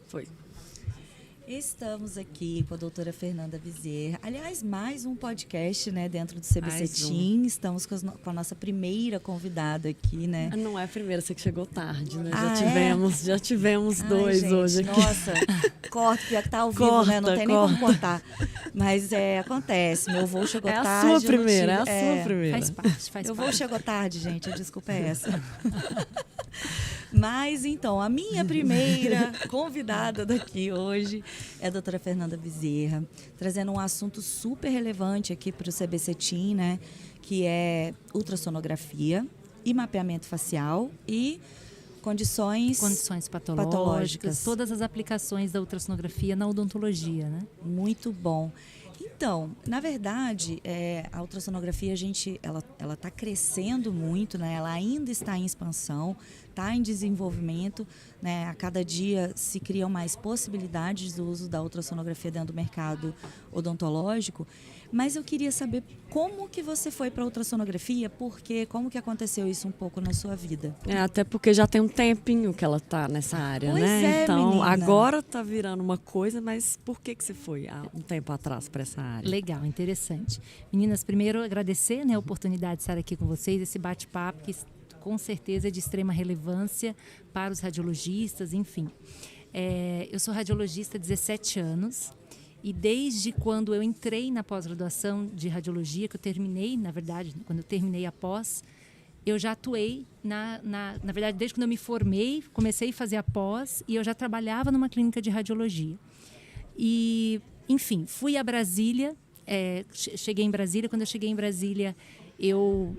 Foi. Estamos aqui com a doutora Fernanda Bezerra. Aliás, mais um podcast, né, dentro do CBC Team. Estamos com a nossa primeira convidada aqui, né? Não é a primeira, você que chegou tarde, né? Ah, já tivemos dois gente, hoje aqui. Nossa, corta, pior que tá ao vivo, né? Não tem nem como cortar. Mas acontece, meu voo chegou tarde. É a sua primeira. Faz parte. Meu voo chegou tarde, gente, a desculpa é essa. Mas, então, a minha primeira convidada daqui hoje é a doutora Fernanda Bezerra, trazendo um assunto super relevante aqui para o CBC Team, né? Que é ultrassonografia e mapeamento facial e condições patológicas. Todas as aplicações da ultrassonografia na odontologia, né? Muito bom. Então, na verdade, a ultrassonografia, ela está crescendo muito, né? Ela ainda está em expansão, está em desenvolvimento, né? A cada dia se criam mais possibilidades do uso da ultrassonografia dentro do mercado odontológico. Mas eu queria saber como que você foi para a ultrassonografia, porque como que aconteceu isso um pouco na sua vida? Até porque já tem um tempinho que ela está nessa área, pois né? Então, menina. agora está virando uma coisa, mas por que você foi há um tempo atrás para essa área? Legal, interessante. Meninas, primeiro agradecer, né, a oportunidade de estar aqui com vocês, esse bate-papo que com certeza é de extrema relevância para os radiologistas, enfim. Eu sou radiologista há 17 anos. E desde quando eu entrei na pós-graduação de radiologia, que eu terminei, na verdade, quando eu terminei a pós, eu já atuei, na verdade, desde quando eu me formei, comecei a fazer a pós e eu já trabalhava numa clínica de radiologia. E, enfim, fui a Brasília, cheguei em Brasília. Quando eu cheguei em Brasília, eu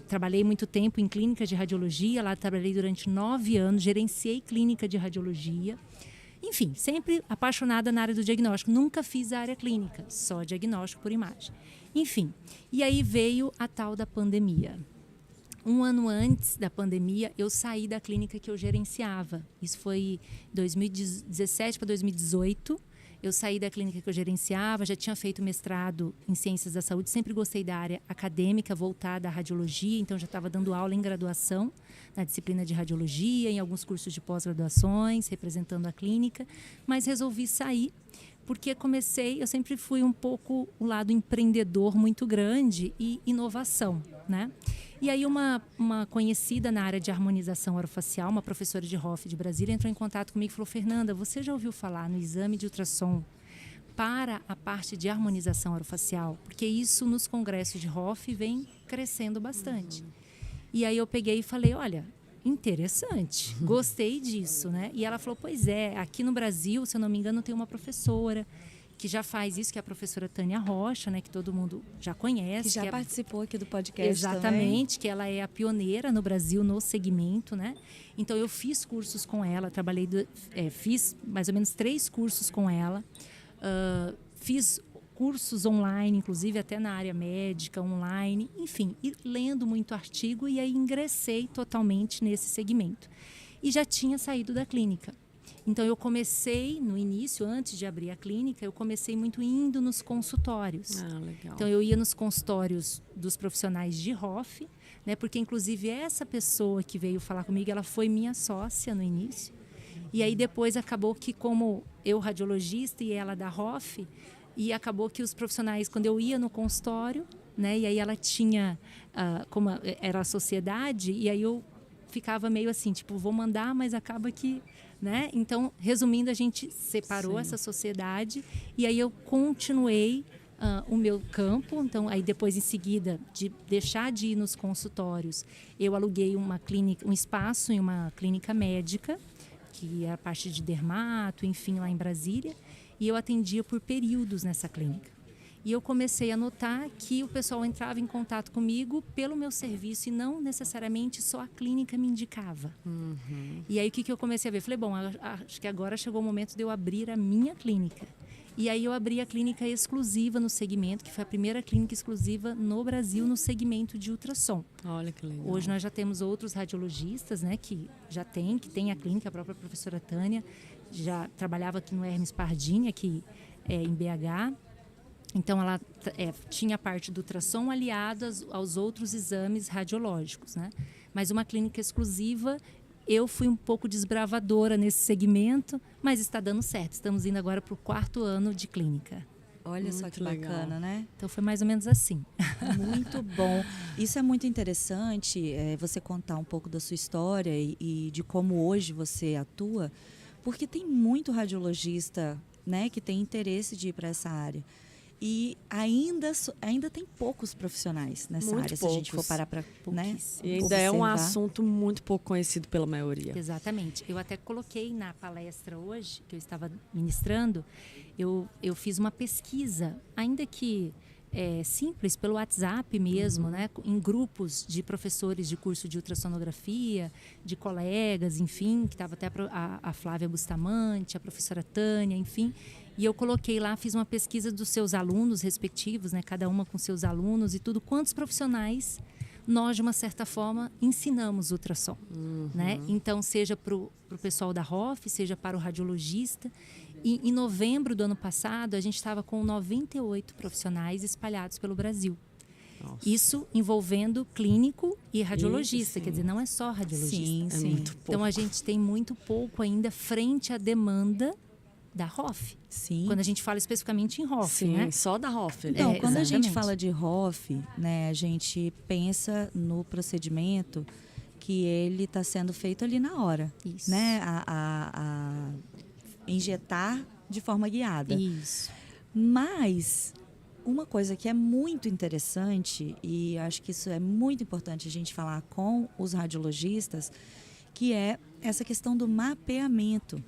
trabalhei muito tempo em clínica de radiologia, lá trabalhei durante 9 anos, gerenciei clínica de radiologia. Enfim, sempre apaixonada na área do diagnóstico. Nunca fiz a área clínica, só diagnóstico por imagem. Enfim, e aí veio a tal da pandemia. Um ano antes da pandemia, eu saí da clínica que eu gerenciava. Isso foi 2017 para 2018. Eu saí da clínica que eu gerenciava, já tinha feito mestrado em Ciências da Saúde, sempre gostei da área acadêmica voltada à radiologia, então já estava dando aula em graduação, na disciplina de radiologia, em alguns cursos de pós-graduações, representando a clínica, mas resolvi sair porque eu sempre fui um pouco o lado empreendedor muito grande e inovação, né? E aí uma conhecida na área de harmonização orofacial, uma professora de Hoff de Brasília, entrou em contato comigo e falou: Fernanda, você já ouviu falar no exame de ultrassom para a parte de harmonização orofacial? Porque isso nos congressos de Hoff vem crescendo bastante. E aí eu peguei e falei: olha, interessante, gostei disso, né? E ela falou: pois é, aqui no Brasil, se eu não me engano, tem uma professora que já faz isso, que é a professora Tânia Rocha, né, que todo mundo já conhece. Que já participou aqui do podcast. Exatamente, também. Que ela é a pioneira no Brasil no segmento, né? Então eu fiz cursos com ela, fiz mais ou menos 3 cursos com ela, fiz cursos online, inclusive até na área médica, online, enfim, e lendo muito artigo, e aí ingressei totalmente nesse segmento. E já tinha saído da clínica. Então, eu comecei, no início, antes de abrir a clínica, eu comecei muito indo nos consultórios. Legal. Então, eu ia nos consultórios dos profissionais de Hoff, né, porque, inclusive, essa pessoa que veio falar comigo, ela foi minha sócia no início. E aí, depois, acabou que, como eu, radiologista, e ela da Hoff, e acabou que os profissionais, quando eu ia no consultório, né, e aí ela tinha, como era a sociedade, e aí eu ficava meio assim, tipo, vou mandar, mas acaba que... Né? Então, resumindo, a gente separou essa sociedade e aí eu continuei o meu campo. Então, aí depois, em seguida, de deixar de ir nos consultórios, eu aluguei uma clínica, um espaço em uma clínica médica, que é a parte de dermato, enfim, lá em Brasília, e eu atendia por períodos nessa clínica. E eu comecei a notar que o pessoal entrava em contato comigo pelo meu serviço e não necessariamente só a clínica me indicava. E aí o que eu comecei a ver? Falei, bom, acho que agora chegou o momento de eu abrir a minha clínica. E aí eu abri a clínica exclusiva no segmento, que foi a primeira clínica exclusiva no Brasil no segmento de ultrassom. Olha que legal. Hoje nós já temos outros radiologistas, né, que tem a clínica, a própria professora Tânia, já trabalhava aqui no Hermes Pardini, aqui em BH. Então, ela tinha a parte do ultrassom aliada aos outros exames radiológicos, né? Mas uma clínica exclusiva Eu fui um pouco desbravadora nesse segmento, mas está dando certo. Estamos indo agora para o 4º ano de clínica. Olha só Muito que legal. bacana, né? Então foi mais ou menos assim. Muito bom. Isso é muito interessante, você contar um pouco da sua história e de como hoje você atua, porque tem muito radiologista, né, que tem interesse de ir para essa área. E ainda tem poucos profissionais nessa Muito área, se a gente for poucos. parar para, né, Pouquíssimo. E ainda é um observar. assunto muito pouco conhecido pela maioria. Exatamente. Eu até coloquei na palestra hoje, que eu estava ministrando, eu fiz uma pesquisa, ainda que simples, pelo WhatsApp mesmo, né, em grupos de professores de curso de ultrassonografia, de colegas, enfim, que estava até a Flávia Bustamante, a professora Tânia, enfim. E eu coloquei lá, fiz uma pesquisa dos seus alunos respectivos, né, cada uma com seus alunos e tudo, quantos profissionais nós, de uma certa forma, ensinamos ultrassom. Né? Então, seja para o pessoal da ROF, seja para o radiologista. E em novembro do ano passado, a gente estava com 98 profissionais espalhados pelo Brasil. Nossa. Isso envolvendo clínico e radiologista, Isso, quer dizer, não é só radiologista. Sim, É sim. muito pouco. Então, a gente tem muito pouco ainda frente à demanda da ROF. Sim. Quando a gente fala especificamente em ROF, Sim, né? só da ROF. Então, quando a gente exatamente. fala de ROF, né, a gente pensa no procedimento que ele está sendo feito ali na hora, Isso. né, a injetar de forma guiada. Isso. Mas uma coisa que é muito interessante, e acho que isso é muito importante a gente falar com os radiologistas, que é essa questão do mapeamento.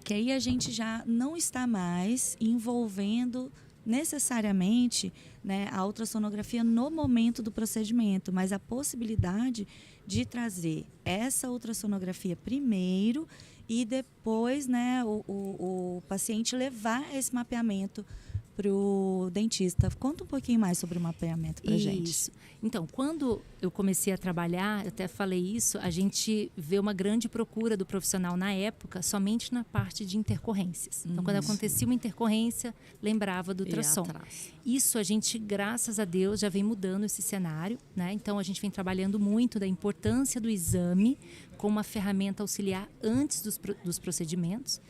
Que aí a gente já não está mais envolvendo necessariamente, né, a ultrassonografia no momento do procedimento, mas a possibilidade de trazer essa ultrassonografia primeiro e depois, né, o paciente levar esse mapeamento para o dentista. Conta um pouquinho mais sobre o mapeamento para a gente. Isso. Então, quando eu comecei a trabalhar, eu até falei isso, a gente vê uma grande procura do profissional na época somente na parte de intercorrências. Então, quando acontecia uma intercorrência, lembrava do E ultrassom. atrás. Isso a gente, graças a Deus, já vem mudando esse cenário, né? Então, a gente vem trabalhando muito da importância do exame como uma ferramenta auxiliar antes dos procedimentos.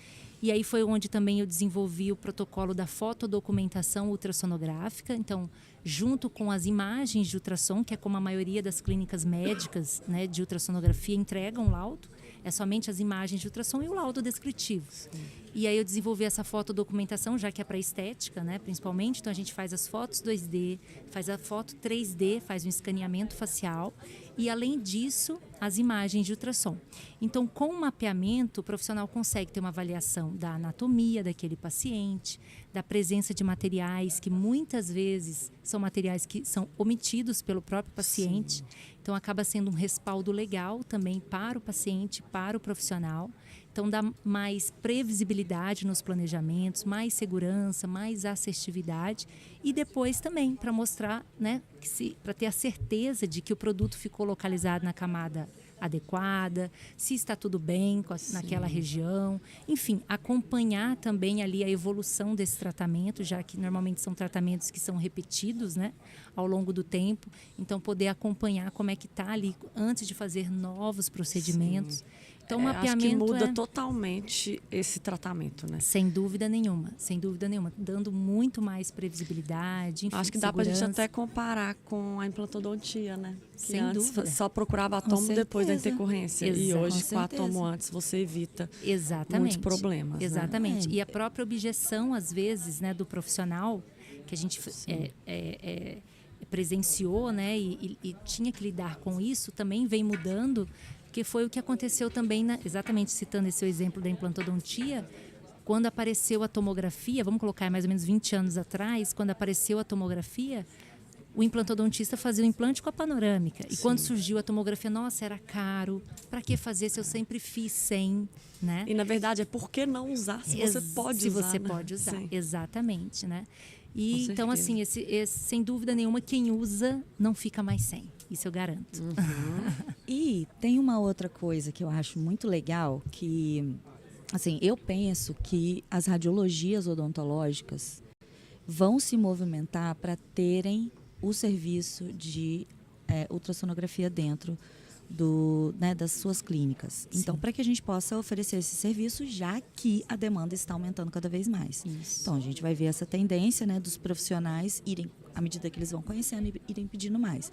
E aí foi onde também eu desenvolvi o protocolo da fotodocumentação ultrassonográfica. Então, junto com as imagens de ultrassom, que é como a maioria das clínicas médicas, né, de ultrassonografia entregam o laudo, é somente as imagens de ultrassom e o laudo descritivo. E aí eu desenvolvi essa fotodocumentação, já que é para estética, né, principalmente. Então, a gente faz as fotos 2D, faz a foto 3D, faz um escaneamento facial e, além disso, as imagens de ultrassom. Então, com o mapeamento, o profissional consegue ter uma avaliação da anatomia daquele paciente, da presença de materiais que muitas vezes são materiais que são omitidos pelo próprio paciente. Sim. Então, acaba sendo um respaldo legal também para o paciente, para o profissional. Então, dá mais previsibilidade nos planejamentos, mais segurança, mais assertividade. E depois também para mostrar, né, para ter a certeza de que o produto ficou localizado na camada adequada, se está tudo bem naquela região. Enfim, acompanhar também ali a evolução desse tratamento, já que normalmente são tratamentos que são repetidos, né, ao longo do tempo. Então, poder acompanhar como é que está ali antes de fazer novos procedimentos. Sim. Então, o mapeamento acho que muda totalmente esse tratamento, né? Sem dúvida nenhuma, dando muito mais previsibilidade, enfim, acho que dá para a gente até comparar com a implantodontia, né? Que sem antes dúvida. só procurava atomo depois da intercorrência. E hoje, com atomo antes, você evita muitos problemas. Exatamente. Né? E a própria objeção, às vezes, né, do profissional, que a gente presenciou, né, e tinha que lidar com isso, também vem mudando, que foi o que aconteceu também, exatamente citando esse exemplo da implantodontia, quando apareceu a tomografia, vamos colocar mais ou menos 20 anos atrás, quando apareceu a tomografia, o implantodontista fazia o implante com a panorâmica. E quando surgiu a tomografia, nossa, era caro, para que fazer se eu sempre fiz sem, né? E na verdade é por que não usar se você pode usar, Se você pode usar, Sim. Exatamente, né? E então, assim, esse, sem dúvida nenhuma, quem usa não fica mais sem. Isso eu garanto. E tem uma outra coisa que eu acho muito legal, que, assim, eu penso que as radiologias odontológicas vão se movimentar para terem o serviço de ultrassonografia dentro das suas clínicas. Sim. Então, para que a gente possa oferecer esse serviço, já que a demanda está aumentando cada vez mais. Isso. Então, a gente vai ver essa tendência, né, dos profissionais irem, à medida que eles vão conhecendo, irem pedindo mais.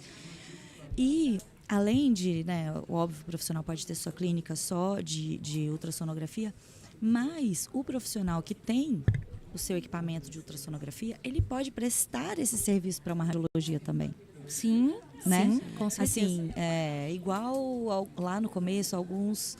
E, além de, né, óbvio, o profissional pode ter sua clínica só de ultrassonografia, mas o profissional que tem o seu equipamento de ultrassonografia, ele pode prestar esse serviço para uma radiologia também. Sim, né? Sim, com certeza. Assim, igual lá no começo, alguns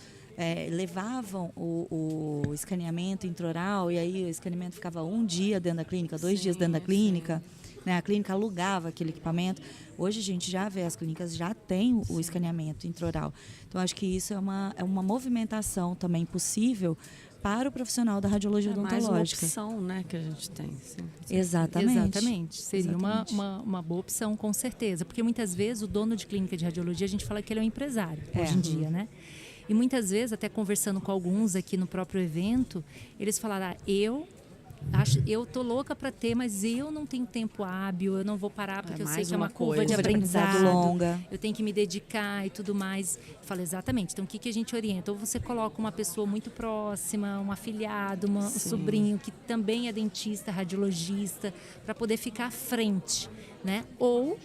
levavam o escaneamento intraoral e aí o escaneamento ficava um dia dentro da clínica, 2 dias dentro da clínica. Né? A clínica alugava aquele equipamento. Hoje a gente já vê, as clínicas já têm o escaneamento intraoral. Então, acho que isso é uma movimentação também possível para o profissional da radiologia odontológica. Mais uma opção, né, que a gente tem. Sim. Exatamente. Seria uma boa opção, com certeza. Porque muitas vezes o dono de clínica de radiologia, a gente fala que ele é um empresário hoje em dia, né? E muitas vezes, até conversando com alguns aqui no próprio evento, eles falaram, eu tô louca para ter, mas eu não tenho tempo hábil, eu não vou parar porque eu sei que é uma curva de aprendizado longa. Eu tenho que me dedicar e tudo mais. Eu falei, exatamente. Então, o que a gente orienta? Ou você coloca uma pessoa muito próxima, um afilhado, um sobrinho que também é dentista, radiologista, para poder ficar à frente, né? Ou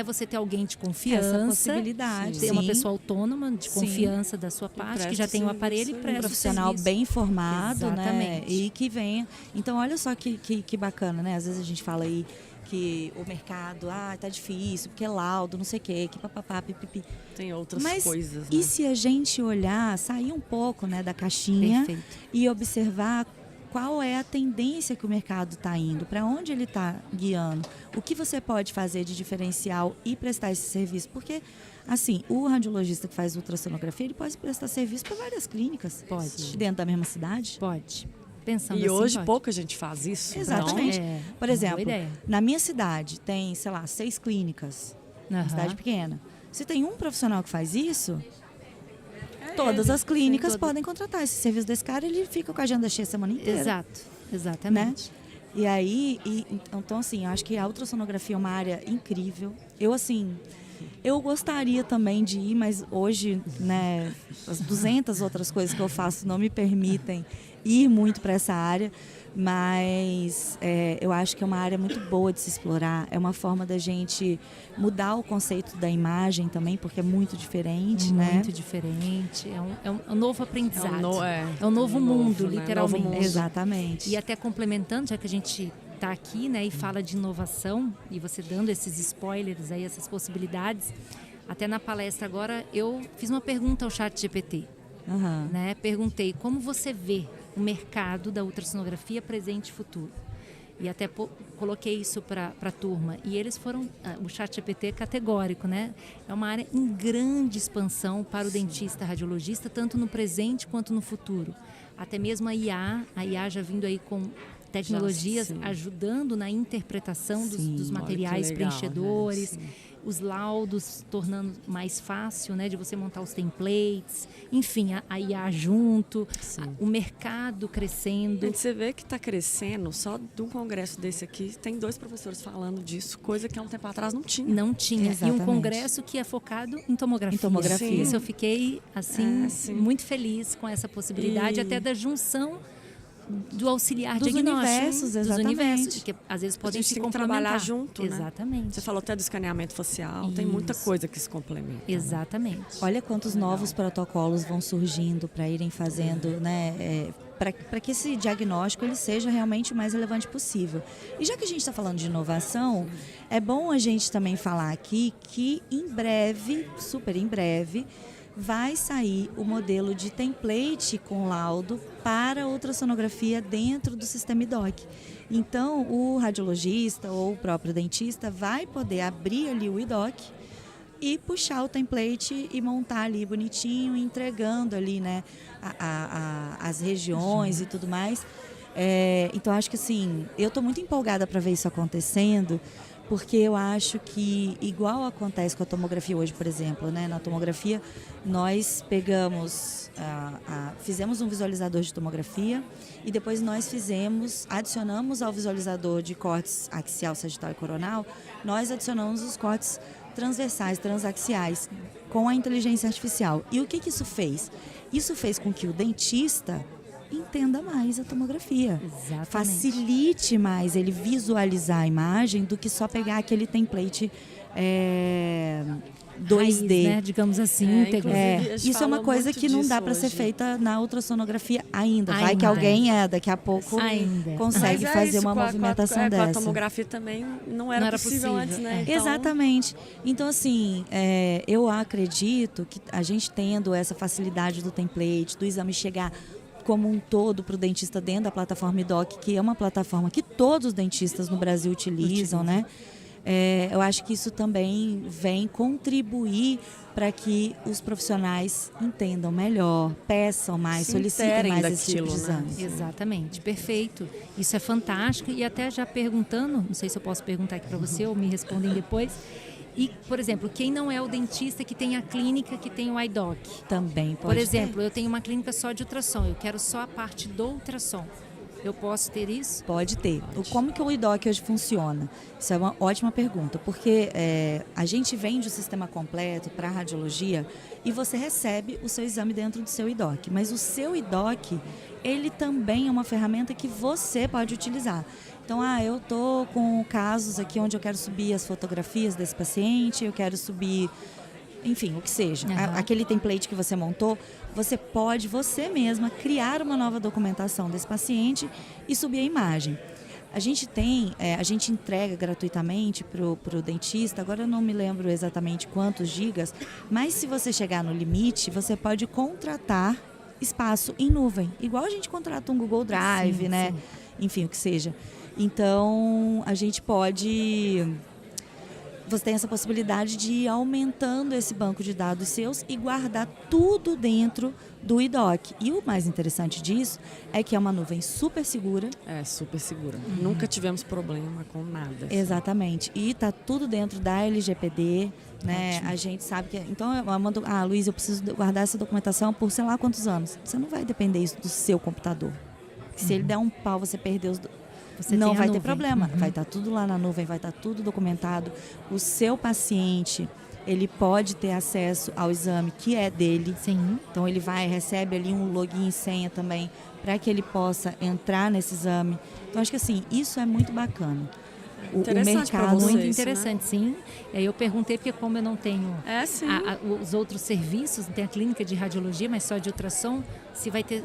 você ter alguém de confiança, essa possibilidade, ter uma pessoa autônoma de confiança da sua parte, que já tem o aparelho e presta um profissional bem formado, exatamente, né? E que venha. Então, olha só que bacana, né? Às vezes a gente fala aí que o mercado, tá difícil, porque é laudo, não sei o quê, que papapá, pipipi. Tem outras coisas, né? E se a gente olhar, sair um pouco, né, da caixinha e observar qual é a tendência que o mercado está indo, para onde ele está guiando, o que você pode fazer de diferencial e prestar esse serviço. Porque, assim, o radiologista que faz ultrassonografia, ele pode prestar serviço para várias clínicas. Pode. Dentro da mesma cidade. Pode. Pensando e assim, hoje pode. Pouca gente faz isso. Exatamente. Então, por exemplo, na minha cidade tem, 6 clínicas, uma cidade pequena. Se tem um profissional que faz isso, todas as clínicas podem contratar esse serviço desse cara, ele fica com a agenda cheia a semana inteira. Exatamente. Né? E aí, então assim, eu acho que a ultrassonografia é uma área incrível. Eu gostaria também de ir, mas hoje, né, as 200 outras coisas que eu faço não me permitem ir muito para essa área. Mas eu acho que é uma área muito boa de se explorar. É uma forma da gente mudar o conceito da imagem também, porque é muito diferente, né? Muito diferente. É um novo aprendizado. É um novo mundo, né? literalmente. Novo mundo. Exatamente. E até complementando, já que a gente está aqui, né, e fala de inovação, e você dando esses spoilers aí, essas possibilidades, até na palestra agora eu fiz uma pergunta ao ChatGPT. Né? Perguntei como você vê o mercado da ultrassonografia presente e futuro. E até coloquei isso para a turma. E eles foram, o ChatGPT é categórico, né? É uma área em grande expansão para o dentista radiologista, tanto no presente quanto no futuro. Até mesmo a IA já vindo aí com tecnologias ajudando na interpretação dos materiais preenchedores. Né? Os laudos tornando mais fácil, né, de você montar os templates, enfim, a IA junto, o mercado crescendo. Você vê que está crescendo, só de um congresso desse aqui, tem 2 professores falando disso, coisa que há um tempo atrás não tinha. Não tinha. Exatamente. E um congresso que é focado em tomografia. Isso eu fiquei, assim, muito feliz com essa possibilidade, até da junção do auxiliar dos universos, dos universos, que às vezes podem se complementar. Trabalhar junto, exatamente. Né? Você falou até do escaneamento facial, tem muita coisa que se complementa. Exatamente. Né? Olha quantos novos protocolos vão surgindo para irem fazendo, né, para que esse diagnóstico ele seja realmente o mais relevante possível. E já que a gente está falando de inovação, é bom a gente também falar aqui que em breve, super em breve, vai sair o modelo de template com laudo para ultrassonografia dentro do sistema IDOC. Então, o radiologista ou o próprio dentista vai poder abrir ali o IDOC e puxar o template e montar ali bonitinho, entregando ali, né, as regiões e tudo mais. Então, acho que assim, eu estou muito empolgada para ver isso acontecendo, porque eu acho que, igual acontece com a tomografia hoje, por exemplo, né? Na tomografia, nós pegamos, fizemos um visualizador de tomografia e depois nós adicionamos ao visualizador de córtex axial, sagital e coronal, nós adicionamos os córtex transversais, transaxiais, com a inteligência artificial. E o que isso fez? Isso fez com que o dentista entenda mais a tomografia. Exatamente. Facilite mais ele visualizar a imagem do que só pegar aquele template 2D. Raiz, né? Digamos assim, íntegro. Isso é uma coisa que não dá para ser feita na ultrassonografia ainda. Vai que Ainda. alguém daqui a pouco Ainda. consegue Mas fazer isso, uma movimentação com a dessa. tomografia também não era Não era possível possível, antes, né? Então, Exatamente. Então, assim, eu acredito que a gente tendo essa facilidade do template, do exame chegar como um todo para o dentista dentro da plataforma IDOC, que é uma plataforma que todos os dentistas no Brasil utilizam, né? Eu acho que isso também vem contribuir para que os profissionais entendam melhor, peçam mais, Se solicitem interem mais esse tipo daquilo, de né? exame. Exatamente, perfeito. Isso é fantástico. E até já perguntando, não sei se eu posso perguntar aqui para você ou me respondem depois. E, por exemplo, quem não é o dentista que tem a clínica que tem o iDoc? Também pode Por exemplo, eu tenho uma clínica só de ultrassom, eu quero só a parte do ultrassom. Eu posso ter isso? Pode ter. Como que o IDOC hoje funciona? Isso é uma ótima pergunta, porque a gente vende o sistema completo para a radiologia e você recebe o seu exame dentro do seu IDOC. Mas o seu IDOC, ele também é uma ferramenta que você pode utilizar. Então, eu estou com casos aqui onde eu quero subir as fotografias desse paciente, eu quero subir, enfim, o que seja. Uhum. Aquele template que você montou, você pode, você mesma, criar uma nova documentação desse paciente e subir a imagem. A gente entrega gratuitamente para o dentista, agora eu não me lembro exatamente quantos gigas, mas se você chegar no limite, você pode contratar espaço em nuvem, igual a gente contrata um Google Drive, Sim, né? sim. Enfim, o que seja. Então, a gente pode... Você tem essa possibilidade de ir aumentando esse banco de dados seus e guardar tudo dentro do IDOC. E o mais interessante disso é que é uma nuvem super segura. É super segura. Nunca tivemos problema com nada. assim. Exatamente. E está tudo dentro da LGPD, né? Ótimo. A gente sabe que... Então, eu mando... Luiz, eu preciso guardar essa documentação por sei lá quantos anos. Você não vai depender isso do seu computador. Se ele der um pau, você perdeu os... Você não tem a vai ter nuvem. problema. Vai estar tudo lá na nuvem, vai estar tudo documentado. O seu paciente, ele pode ter acesso ao exame que é dele. Sim. Então ele recebe ali um login e senha também para que ele possa entrar nesse exame. Então acho que assim, isso é muito bacana. O Interessante pra mercado você. Muito isso, interessante, sim. Eu perguntei porque como eu não tenho Sim. os outros serviços, não tem a clínica de radiologia, mas só de ultrassom, se vai ter,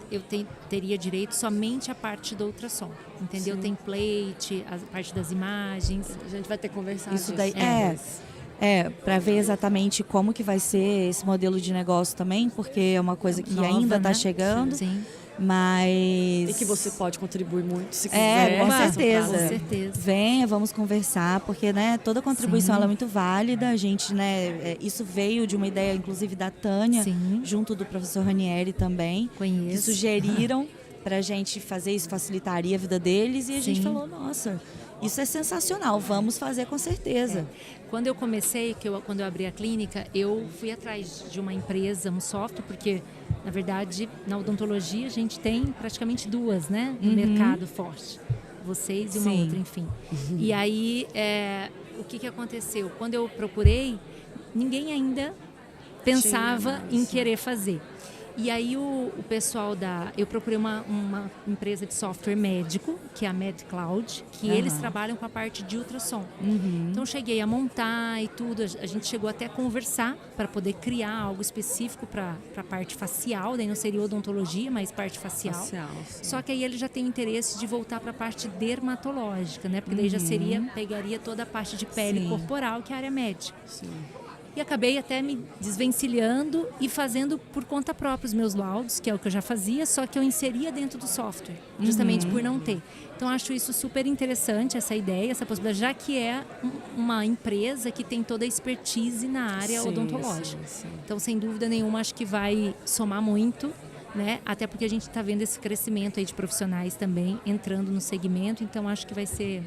teria direito somente a parte do ultrassom, entendeu? Sim. Template, a parte das imagens. A gente vai ter que conversar Isso disso daí depois. para ver exatamente como que vai ser esse modelo de negócio também, porque é uma coisa que Nova, ainda está né? chegando, Sim, mas E que você pode contribuir muito se quiser. com Mas, no certeza. com caso, certeza. Venha, vamos conversar, porque né, toda contribuição Sim. ela é muito válida. A gente, né, isso veio de uma ideia, inclusive, da Tânia, Sim. junto do professor Ranieri também, que Conheço. sugeriram para a gente fazer isso, facilitaria a vida deles, e a gente Sim. falou, nossa, isso é sensacional, vamos fazer com certeza. Quando eu comecei, quando eu abri a clínica, eu fui atrás de uma empresa, um software, porque, na verdade, na odontologia a gente tem praticamente duas, né? No mercado forte. Vocês e uma Sim. outra, enfim. E aí, o que aconteceu? Quando eu procurei, ninguém ainda pensava em querer fazer. E aí o pessoal eu procurei uma empresa de software médico, que é a MedCloud, que eles trabalham com a parte de ultrassom. Então eu cheguei a montar e tudo, a gente chegou até a conversar para poder criar algo específico para a parte facial, daí não seria odontologia, mas parte facial. sim. Só que aí ele já tem o interesse de voltar para a parte dermatológica, né? Porque daí já pegaria toda a parte de pele Sim. corporal, que é a área médica. Sim. E acabei até me desvencilhando e fazendo por conta própria os meus laudos, que é o que eu já fazia, só que eu inseria dentro do software, justamente por não ter. Então, acho isso super interessante, essa ideia, essa possibilidade, já que é uma empresa que tem toda a expertise na área Sim, odontológica. sim. Então, sem dúvida nenhuma, acho que vai somar muito, né? Até porque a gente está vendo esse crescimento aí de profissionais também entrando no segmento, então acho que vai ser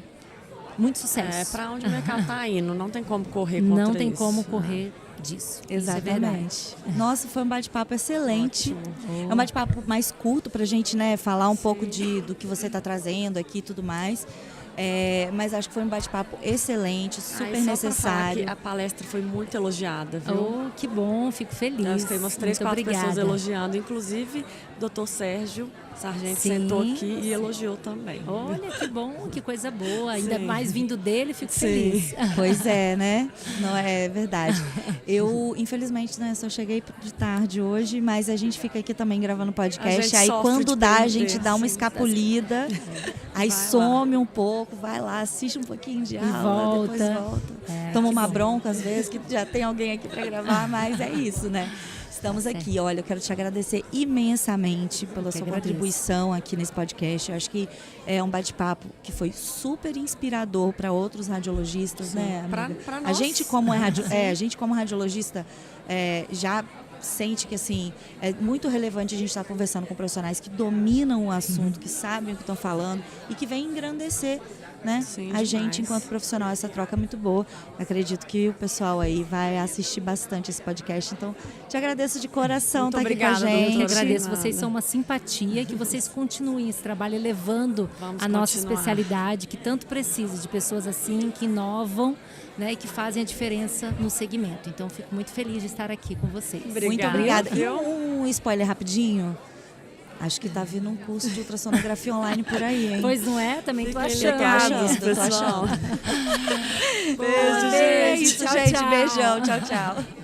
muito sucesso. Para onde o mercado está indo, não tem como correr contra Não tem isso, como né? correr disso. Isso é verdade. Exatamente. Nossa, foi um bate-papo excelente. Ótimo. É um bate-papo mais curto para a gente, né, falar um pouco do que você está trazendo aqui e tudo mais. Mas acho que foi um bate-papo excelente, super Só pra falar necessário. que a palestra foi muito elogiada, viu? Oh, que bom, fico feliz. Eu escutei umas 3, Muito 4 pessoas obrigada. elogiando, inclusive o Dr. Sérgio Sargento Sim, sentou aqui e elogiou também. Olha, que bom, que coisa boa. Ainda Sim. mais vindo dele, fico Sim. feliz. Pois é, né? Não é verdade. Eu, infelizmente, né, só cheguei de tarde hoje, mas a gente fica aqui também gravando A podcast. gente Aí sofre quando de dá, a perder, gente dá uma sim. escapulida, aí Vai some um pouco, vai lá, assiste um pouquinho de aula, depois volta. volta. É, Toma que uma bom. bronca às vezes, que já tem alguém aqui para gravar, mas é isso, né? Estamos aqui. Olha, eu quero te agradecer imensamente pela sua agradeço. contribuição aqui nesse podcast. Eu acho que é um bate-papo que foi super inspirador para outros radiologistas, né, amiga? Pra A nós. gente como a gente como radiologista já sente que assim é muito relevante a gente estar conversando com profissionais que dominam o assunto, que sabem o que estão falando e que vêm engrandecer, né? Sim, A gente demais. enquanto profissional, essa troca é muito boa. Acredito que o pessoal aí vai assistir bastante esse podcast. Então, te agradeço de coração Muito estar aqui com a obrigada, Eu que gente. doutora. agradeço, Nada. vocês são uma simpatia, que vocês continuem esse trabalho elevando Vamos a nossa continuar. especialidade, que tanto precisa de pessoas assim, que inovam, né, e que fazem a diferença no segmento. Então, fico muito feliz de estar aqui com vocês. Muito obrigada. E viu? um spoiler rapidinho. Acho que tá vindo um curso de ultrassonografia online por aí, hein? Pois não é? Também tô Fiquem achando. ligados, tô achando. pessoal. Beijo, Beijo, gente. tchau, Gente, tchau. beijão. Tchau, tchau.